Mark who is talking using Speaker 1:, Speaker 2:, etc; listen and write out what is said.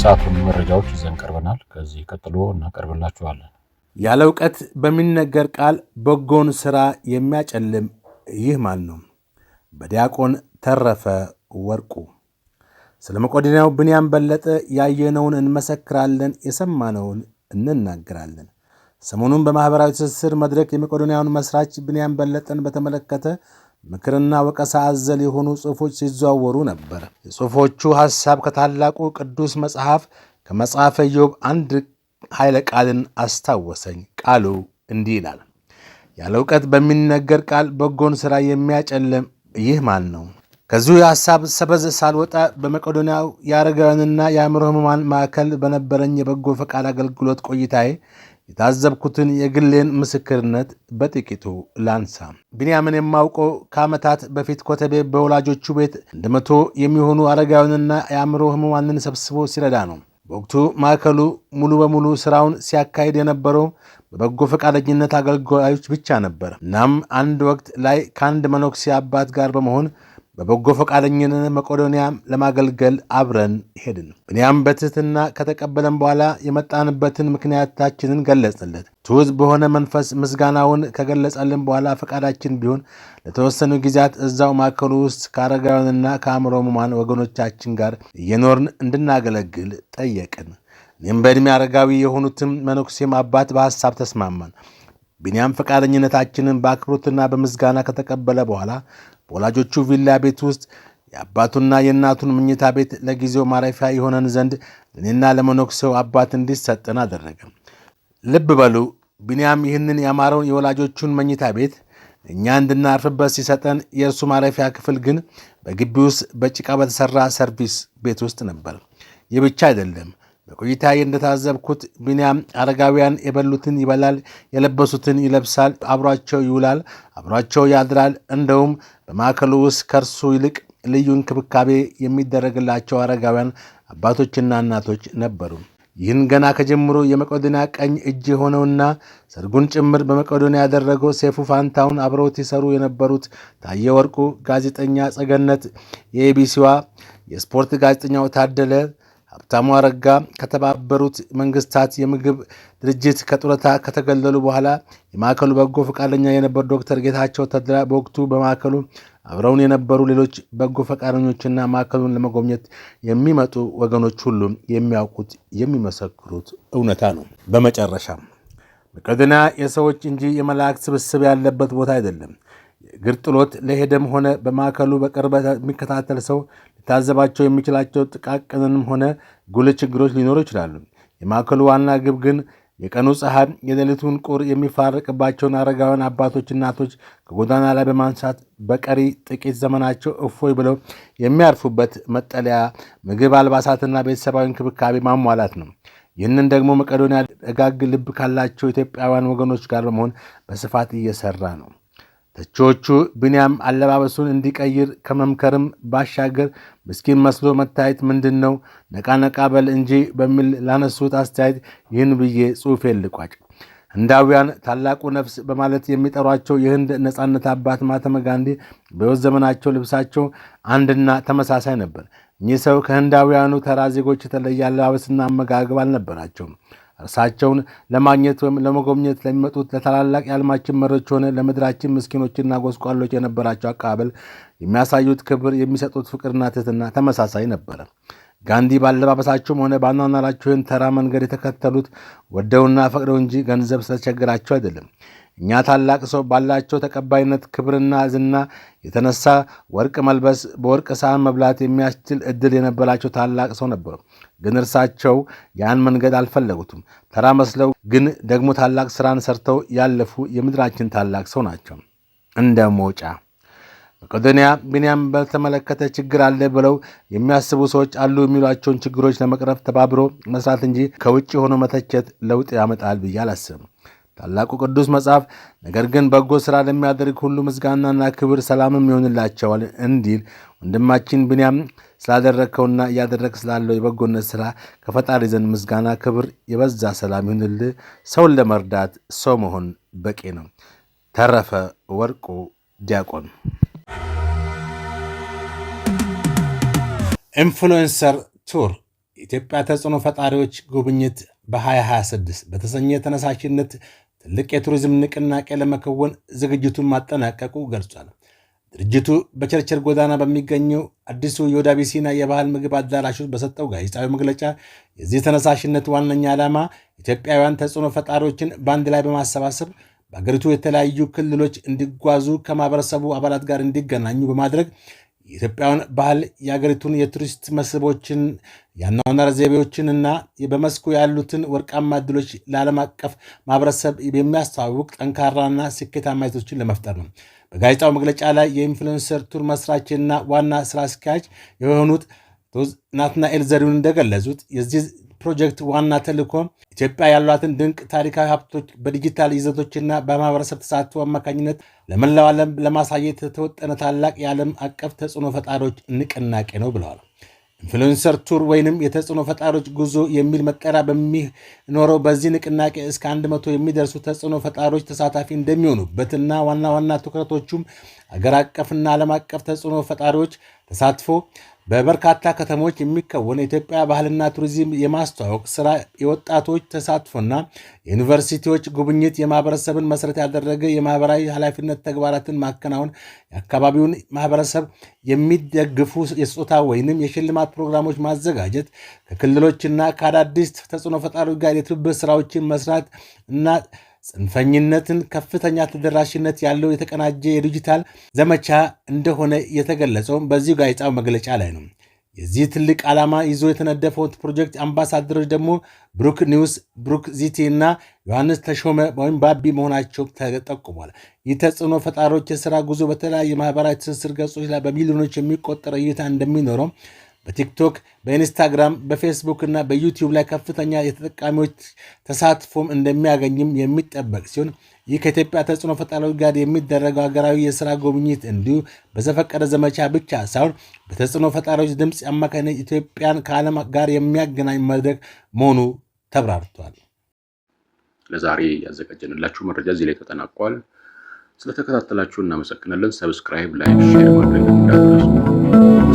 Speaker 1: የሰዓቱን መረጃዎች ይዘን ቀርበናል። ከዚህ ቀጥሎ እናቀርብላችኋለን።
Speaker 2: ያለ ዕውቀት በሚነገር ቃል በጎን ሥራ የሚያጨልም ይህ ማን ነው? በዲያቆን ተረፈ ወርቁ። ስለ መቄዶንያው ብንያም በለጠ ያየነውን እንመሰክራለን፣ የሰማነውን እንናገራለን። ሰሞኑን በማኅበራዊ ትስስር መድረክ የመቄዶንያውን መሥራች ብንያም በለጠን በተመለከተ ምክርና ወቀሳ አዘል የሆኑ ጽሑፎች ሲዘዋወሩ ነበር። የጽሑፎቹ ሐሳብ ከታላቁ ቅዱስ መጽሐፍ ከመጽሐፈ ኢዮብ አንድ ኃይለ ቃልን አስታወሰኝ። ቃሉ እንዲህ ይላል፣ ያለ ዕውቀት በሚነገር ቃል በጎን ሥራ የሚያጨልም ይህ ማን ነው? ከዚሁ የሐሳብ ሰበዝ ሳልወጣ በመቄዶንያው የአረጋውያንና የአእምሮ ሕሙማን ማዕከል በነበረኝ የበጎ ፈቃድ አገልግሎት ቆይታዬ የታዘብኩትን የግሌን ምስክርነት በጥቂቱ ላንሳ። ብንያምን የማውቀው ከዓመታት በፊት ኮተቤ በወላጆቹ ቤት 100 የሚሆኑ አረጋውያንና የአእምሮ ሕሙማንን ሰብስቦ ሲረዳ ነው። በወቅቱ ማዕከሉ ሙሉ በሙሉ ሥራውን ሲያካሂድ የነበረው በበጎ ፈቃደኝነት አገልጋዮች ብቻ ነበር። እናም አንድ ወቅት ላይ ከአንድ መነኩሴ አባት ጋር በመሆን በበጎ ፈቃደኝነት መቄዶንያ ለማገልገል አብረን ሄድን። ብንያም በትሕትና ከተቀበለን በኋላ የመጣንበትን ምክንያታችንን ገለጽንለት። ትሑት በሆነ መንፈስ ምስጋናውን ከገለጸልን በኋላ ፈቃዳችን ቢሆን ለተወሰኑ ጊዜያት እዛው ማዕከሉ ውስጥ ከአረጋውያንና ከአእምሮ ሕሙማን ወገኖቻችን ጋር እየኖርን እንድናገለግል ጠየቅን። እኔም በዕድሜ አረጋዊ የሆኑትም መነኩሴም አባት በሐሳብ ተስማማን። ብንያም ፈቃደኝነታችንን በአክብሮትና በምስጋና ከተቀበለ በኋላ በወላጆቹ ቪላ ቤት ውስጥ የአባቱና የእናቱን መኝታ ቤት ለጊዜው ማረፊያ የሆነን ዘንድ ለእኔና ለመነኩሴው አባት እንዲሰጠን አደረገ። ልብ በሉ፣ ብንያም ይህንን ያማረውን የወላጆቹን መኝታ ቤት እኛ እንድናርፍበት ሲሰጠን፣ የእርሱ ማረፊያ ክፍል ግን በግቢ ውስጥ በጭቃ በተሠራ ሰርቪስ ቤት ውስጥ ነበር። ይህ ብቻ አይደለም። በቆይታዬ እንደታዘብኩት ብንያም አረጋውያን የበሉትን ይበላል፣ የለበሱትን ይለብሳል፣ አብሯቸው ይውላል፣ አብሯቸው ያድራል። እንደውም በማዕከሉ ውስጥ ከእርሱ ይልቅ ልዩ እንክብካቤ የሚደረግላቸው አረጋውያን አባቶችና እናቶች ነበሩ። ይህን ገና ከጀምሮ የመቄዶንያ ቀኝ እጅ የሆነውና ሰርጉን ጭምር በመቄዶንያ ያደረገው ሰይፉ ፋንታውን አብረውት ይሰሩ የነበሩት ታየ ወርቁ፣ ጋዜጠኛ ጸገነት፣ የኤቢሲዋ የስፖርት ጋዜጠኛው ታደለ ሀብታሙ አረጋ ከተባበሩት መንግስታት የምግብ ድርጅት ከጡረታ ከተገለሉ በኋላ የማዕከሉ በጎ ፈቃደኛ የነበሩ ዶክተር ጌታቸው ተድላ በወቅቱ በማዕከሉ አብረውን የነበሩ ሌሎች በጎ ፈቃደኞችና ማዕከሉን ለመጎብኘት የሚመጡ ወገኖች ሁሉ የሚያውቁት የሚመሰክሩት እውነታ ነው። በመጨረሻም መቄዶንያ የሰዎች እንጂ የመላእክት ስብስብ ያለበት ቦታ አይደለም። የእግር ጥሎት ለሄደም ሆነ በማዕከሉ በቅርበት የሚከታተል ሰው ሊታዘባቸው የሚችላቸው ጥቃቅንንም ሆነ ጉልህ ችግሮች ሊኖሩ ይችላሉ። የማዕከሉ ዋና ግብ ግን የቀኑ ፀሐይ የሌሊቱን ቁር የሚፋረቅባቸውን አረጋውያን አባቶች፣ እናቶች ከጎዳና ላይ በማንሳት በቀሪ ጥቂት ዘመናቸው እፎይ ብለው የሚያርፉበት መጠለያ፣ ምግብ፣ አልባሳትና ቤተሰባዊ እንክብካቤ ማሟላት ነው። ይህንን ደግሞ መቄዶንያ ደጋግ ልብ ካላቸው ኢትዮጵያውያን ወገኖች ጋር በመሆን በስፋት እየሰራ ነው። ተቺዎቹ ብንያም አለባበሱን እንዲቀይር ከመምከርም ባሻገር ምስኪን መስሎ መታየት ምንድን ነው ነቃ ነቃ በል እንጂ በሚል ላነሱት አስተያየት ይህን ብዬ ጽሑፌን ልቋጭ። ህንዳውያን ታላቁ ነፍስ በማለት የሚጠሯቸው የህንድ ነጻነት አባት ማህተመ ጋንዲ በሕይወት ዘመናቸው ልብሳቸው አንድና ተመሳሳይ ነበር። እኚህ ሰው ከህንዳውያኑ ተራ ዜጎች የተለየ አለባበስና አመጋገብ አልነበራቸውም። እርሳቸውን ለማግኘት ወይም ለመጎብኘት ለሚመጡት ለታላላቅ የዓለማችን መሪዎች ሆነ ለምድራችን ምስኪኖችና ጎስቋሎች የነበራቸው አቀባበል፣ የሚያሳዩት ክብር፣ የሚሰጡት ፍቅርና ትሕትና ተመሳሳይ ነበረ። ጋንዲ ባለባበሳቸውም ሆነ ባኗኗራቸው ይህን ተራ መንገድ የተከተሉት ወደውና ፈቅደው እንጂ ገንዘብ ስለተቸገራቸው አይደለም። እኛ ታላቅ ሰው ባላቸው ተቀባይነት፣ ክብርና ዝና የተነሳ ወርቅ መልበስ፣ በወርቅ ሳህን መብላት የሚያስችል ዕድል የነበራቸው ታላቅ ሰው ነበሩ። ግን እርሳቸው ያን መንገድ አልፈለጉትም። ተራ መስለው ግን ደግሞ ታላቅ ሥራን ሰርተው ያለፉ የምድራችን ታላቅ ሰው ናቸው። እንደ ሞጫ መቄዶንያ ብንያም በተመለከተ ችግር አለ ብለው የሚያስቡ ሰዎች አሉ የሚሏቸውን ችግሮች ለመቅረፍ ተባብሮ መስራት እንጂ ከውጭ ሆኖ መተቸት ለውጥ ያመጣል ብዬ አላስብም። ታላቁ ቅዱስ መጽሐፍ ነገር ግን በጎ ሥራ ለሚያደርግ ሁሉ ምስጋናና ክብር ሰላምም ይሆንላቸዋል እንዲል ወንድማችን ብንያም ስላደረግከውና እያደረግ ስላለው የበጎነት ሥራ ከፈጣሪ ዘንድ ምስጋና፣ ክብር፣ የበዛ ሰላም ይሁንልህ። ሰውን ለመርዳት ሰው መሆን በቂ ነው። ተረፈ ወርቁ ዲያቆን። ኢንፍሉዌንሰር ቱር የኢትዮጵያ ተጽዕኖ ፈጣሪዎች ጉብኝት በ2026 በተሰኘ ተነሳሽነት ትልቅ የቱሪዝም ንቅናቄ ለመከወን ዝግጅቱን ማጠናቀቁ ገልጿል። ድርጅቱ በቸርቸር ጎዳና በሚገኘው አዲሱ የዮድ አቢሲና የባህል ምግብ አዳራሽ ውስጥ በሰጠው ጋዜጣዊ መግለጫ የዚህ ተነሳሽነት ዋነኛ ዓላማ ኢትዮጵያውያን ተጽዕኖ ፈጣሪዎችን በአንድ ላይ በማሰባሰብ በአገሪቱ የተለያዩ ክልሎች እንዲጓዙ ከማህበረሰቡ አባላት ጋር እንዲገናኙ በማድረግ የኢትዮጵያውን ባህል የአገሪቱን የቱሪስት መስህቦችን የአኗኗር ዘይቤዎችንና በመስኩ ያሉትን ወርቃማ ዕድሎች ለዓለም አቀፍ ማህበረሰብ የሚያስተዋውቅ ጠንካራና ስኬታማ ይዘቶችን ለመፍጠር ነው። በጋዜጣው መግለጫ ላይ የኢንፍሉዌንሰር ቱር መስራችና ዋና ስራ አስኪያጅ የሆኑት ናትናኤል ዘሪሁን እንደገለጹት የዚህ ፕሮጀክት ዋና ተልዕኮ ኢትዮጵያ ያሏትን ድንቅ ታሪካዊ ሀብቶች በዲጂታል ይዘቶችና በማህበረሰብ ተሳትፎ አማካኝነት ለመላው ዓለም ለማሳየት የተወጠነ ታላቅ የዓለም አቀፍ ተጽዕኖ ፈጣሪዎች ንቅናቄ ነው ብለዋል። ኢንፍሉዌንሰር ቱር ወይንም የተጽዕኖ ፈጣሪዎች ጉዞ የሚል መጠሪያ በሚኖረው በዚህ ንቅናቄ እስከ 100 የሚደርሱ ተጽዕኖ ፈጣሪዎች ተሳታፊ እንደሚሆኑበትና ዋና ዋና ትኩረቶቹም አገር አቀፍና ዓለም አቀፍ ተጽዕኖ ፈጣሪዎች ተሳትፎ በበርካታ ከተሞች የሚከወን የኢትዮጵያ ባህልና ቱሪዝም የማስተዋወቅ ስራ፣ የወጣቶች ተሳትፎና የዩኒቨርሲቲዎች ጉብኝት፣ የማህበረሰብን መሰረት ያደረገ የማህበራዊ ኃላፊነት ተግባራትን ማከናወን፣ የአካባቢውን ማህበረሰብ የሚደግፉ የስጦታ ወይንም የሽልማት ፕሮግራሞች ማዘጋጀት፣ ከክልሎችና ከአዳዲስ ተጽዕኖ ፈጣሪዎች ጋር የትብብር ስራዎችን መስራት እና ጽንፈኝነትን ከፍተኛ ተደራሽነት ያለው የተቀናጀ የዲጂታል ዘመቻ እንደሆነ የተገለጸው በዚህ ጋዜጣው መግለጫ ላይ ነው። የዚህ ትልቅ ዓላማ ይዞ የተነደፈው ፕሮጀክት አምባሳደሮች ደግሞ ብሩክ ኒውስ፣ ብሩክ ዚቲ እና ዮሐንስ ተሾመ ወይም ባቢ መሆናቸው ተጠቁሟል። ይህ ተጽዕኖ ፈጣሪዎች የሥራ ጉዞ በተለያዩ ማህበራዊ ትስስር ገጾች ላይ በሚሊዮኖች የሚቆጠር እይታ እንደሚኖረው በቲክቶክ፣ በኢንስታግራም፣ በፌስቡክ እና በዩቲዩብ ላይ ከፍተኛ የተጠቃሚዎች ተሳትፎም እንደሚያገኝም የሚጠበቅ ሲሆን ይህ ከኢትዮጵያ ተጽዕኖ ፈጣሪዎች ጋር የሚደረገው ሀገራዊ የሥራ ጉብኝት እንዲሁ በዘፈቀደ ዘመቻ ብቻ ሳይሆን በተጽዕኖ ፈጣሪዎች ድምፅ አማካኝነት ኢትዮጵያን ከዓለም ጋር የሚያገናኝ መድረክ መሆኑ ተብራርቷል።
Speaker 1: ለዛሬ ያዘጋጀንላችሁ መረጃ እዚህ ላይ ተጠናቋል። ስለተከታተላችሁ እናመሰግናለን። ሰብስክራይብ፣ ላይክ፣ ሼር ማድረግ እንዳትረሱ።